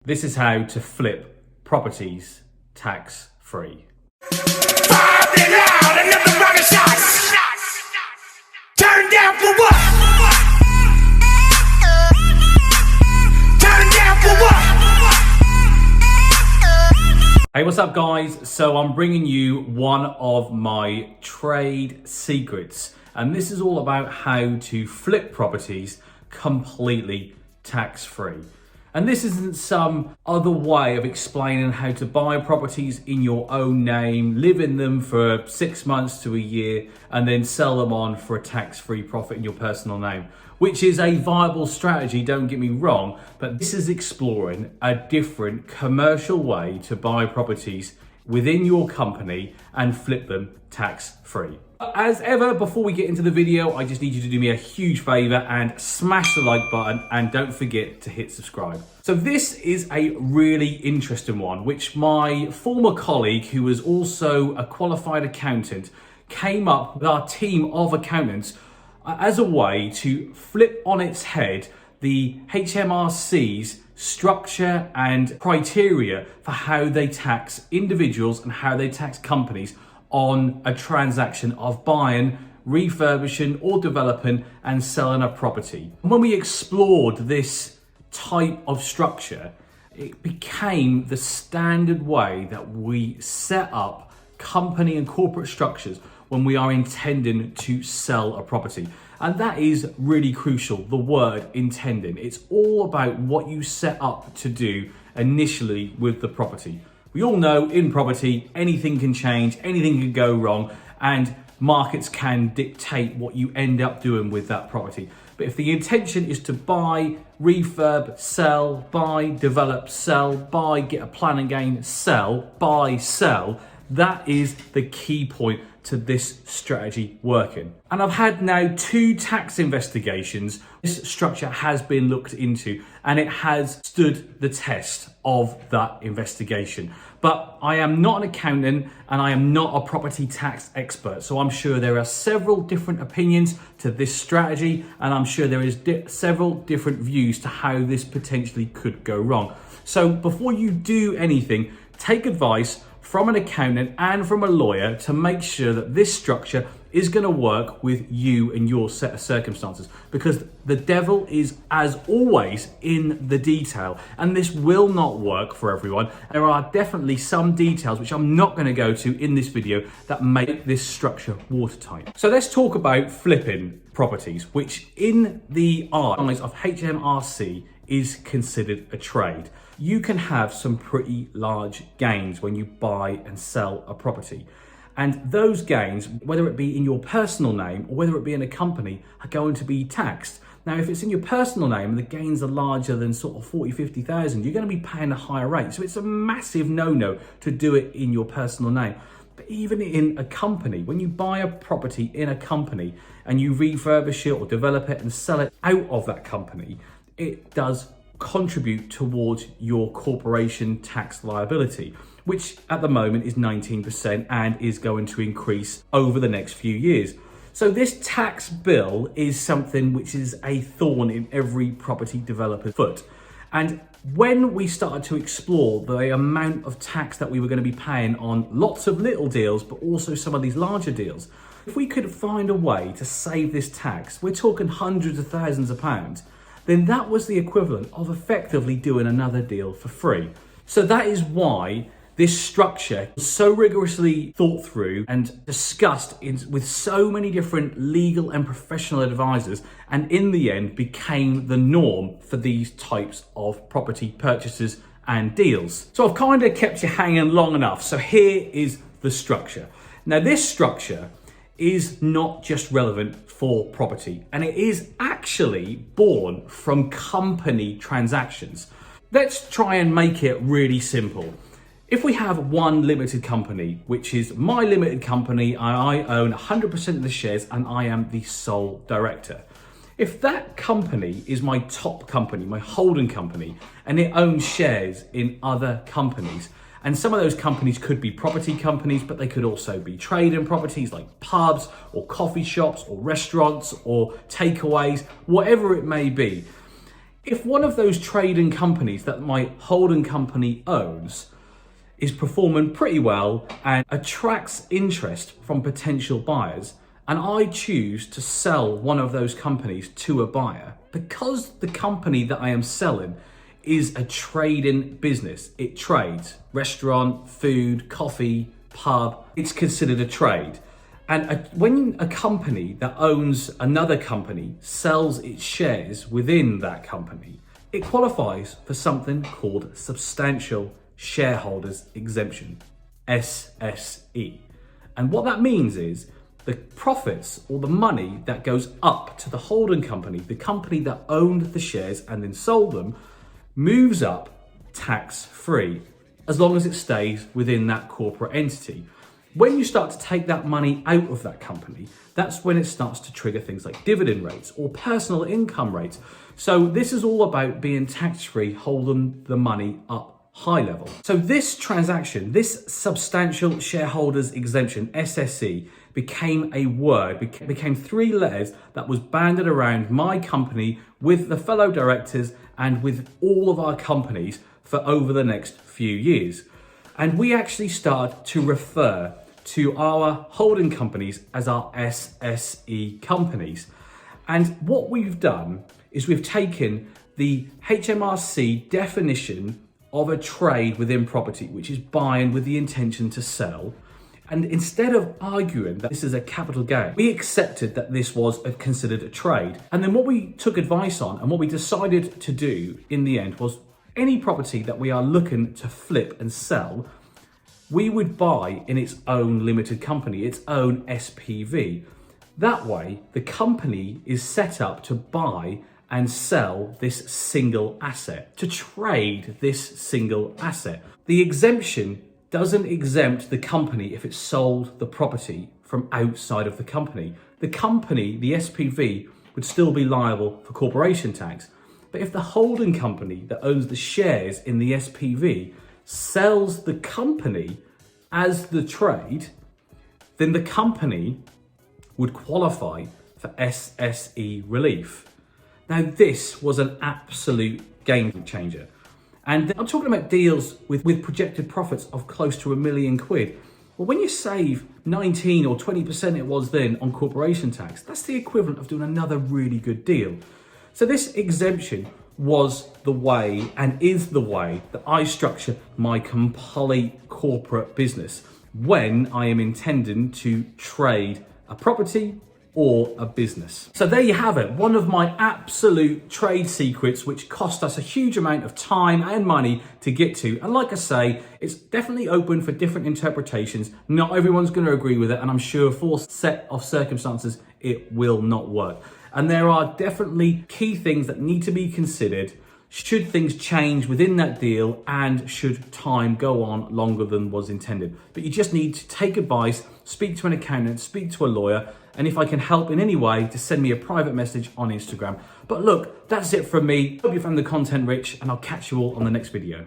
This is how to flip properties tax-free. Turn down for what? Turn down for what? Hey, what's up guys? So I'm bringing you one of my trade secrets, and this is all about how to flip properties completely tax-free. And this isn't some other way of explaining how to buy properties in your own name, live in them for 6 months to a year, and then sell them on for a tax-free profit in your personal name, which is a viable strategy, don't get me wrong, but this is exploring a different commercial way to buy properties within your company and flip them tax-free. As ever, before we get into the video, I just need you to do me a huge favor and smash the like button, and don't forget to hit subscribe. So this is a really interesting one, which my former colleague, who was also a qualified accountant, came up with our team of accountants as a way to flip on its head the HMRC's structure and criteria for how they tax individuals and how they tax companies on a transaction of buying, refurbishing or developing and selling a property. When we explored this type of structure, it became the standard way that we set up company and corporate structures when we are intending to sell a property. And that is really crucial, the word intending. It's all about what you set up to do initially with the property. We all know in property, anything can change, anything can go wrong, and markets can dictate what you end up doing with that property. But if the intention is to buy, refurb, sell, buy, develop, sell, buy, get a plan and gain, sell, buy, sell, that is the key point to this strategy working. And I've had now 2 tax investigations. This structure has been looked into and it has stood the test of that investigation. But I am not an accountant and I am not a property tax expert. So I'm sure there are several different opinions to this strategy, and I'm sure there is several different views to how this potentially could go wrong. So before you do anything, take advice from an accountant and from a lawyer to make sure that this structure is going to work with you and your set of circumstances, because the devil is, as always, in the detail, and this will not work for everyone. There are definitely some details which I'm not going to go to in this video that make this structure watertight. So let's talk about flipping properties, which in the eyes of HMRC is considered a trade. You can have some pretty large gains when you buy and sell a property. And those gains, whether it be in your personal name or whether it be in a company, are going to be taxed. Now, if it's in your personal name and the gains are larger than sort of 40, 50,000, you're going to be paying a higher rate. So it's a massive no-no to do it in your personal name. But even in a company, when you buy a property in a company and you refurbish it or develop it and sell it out of that company, it does contribute towards your corporation tax liability, which at the moment is 19% and is going to increase over the next few years. So this tax bill is something which is a thorn in every property developer's foot. And when we started to explore the amount of tax that we were going to be paying on lots of little deals, but also some of these larger deals, if we could find a way to save this tax, we're talking hundreds of thousands of pounds, then that was the equivalent of effectively doing another deal for free. So that is why this structure was so rigorously thought through and discussed with so many different legal and professional advisors, and in the end became the norm for these types of property purchases and deals. So I've kind of kept you hanging long enough. So here is the structure. Now this structure is not just relevant for property, and it is actually born from company transactions. Let's try and make it really simple. If we have one limited company, which is my limited company, and I own 100% of the shares and I am the sole director. If that company is my top company, my holding company, and it owns shares in other companies, and some of those companies could be property companies, but they could also be trading properties like pubs or coffee shops or restaurants or takeaways, whatever it may be. If one of those trading companies that my holding company owns is performing pretty well and attracts interest from potential buyers, and I choose to sell one of those companies to a buyer, because the company that I am selling is a trading business, it trades restaurant, food, coffee, pub, it's considered a trade. And when a company that owns another company sells its shares within that company, it qualifies for something called substantial shareholders exemption, SSE. And what that means is the profits or the money that goes up to the holding company, the company that owned the shares and then sold them, moves up tax-free, as long as it stays within that corporate entity. When you start to take that money out of that company, that's when it starts to trigger things like dividend rates or personal income rates. So this is all about being tax-free, holding the money up high level. So this transaction, this substantial shareholders exemption, SSE, became a word, became 3 letters that was banded around my company with the fellow directors and with all of our companies for over the next few years. And we actually start to refer to our holding companies as our SSE companies. And what we've done is we've taken the HMRC definition of a trade within property, which is buying with the intention to sell. And instead of arguing that this is a capital gain, we accepted that this was considered a trade. And then what we took advice on and what we decided to do in the end was any property that we are looking to flip and sell, we would buy in its own limited company, its own SPV. That way, the company is set up to buy and sell this single asset, to trade this single asset. The exemption doesn't exempt the company if it sold the property from outside of the company. The company, the SPV, would still be liable for corporation tax. But if the holding company that owns the shares in the SPV sells the company as the trade, then the company would qualify for SSE relief. Now, this was an absolute game changer. And I'm talking about deals with projected profits of close to £1 million. Well, when you save 19 or 20% it was then on corporation tax, that's the equivalent of doing another really good deal. So this exemption was the way and is the way that I structure my complete corporate business when I am intending to trade a property or a business. So there you have it, one of my absolute trade secrets, which cost us a huge amount of time and money to get to. And like I say, it's definitely open for different interpretations. Not everyone's going to agree with it, and I'm sure for a set of circumstances, it will not work. And there are definitely key things that need to be considered should things change within that deal and should time go on longer than was intended. But you just need to take advice, speak to an accountant, speak to a lawyer, and if I can help in any way, to send me a private message on Instagram. But look, that's it from me. Hope you found the content rich, and I'll catch you all on the next video.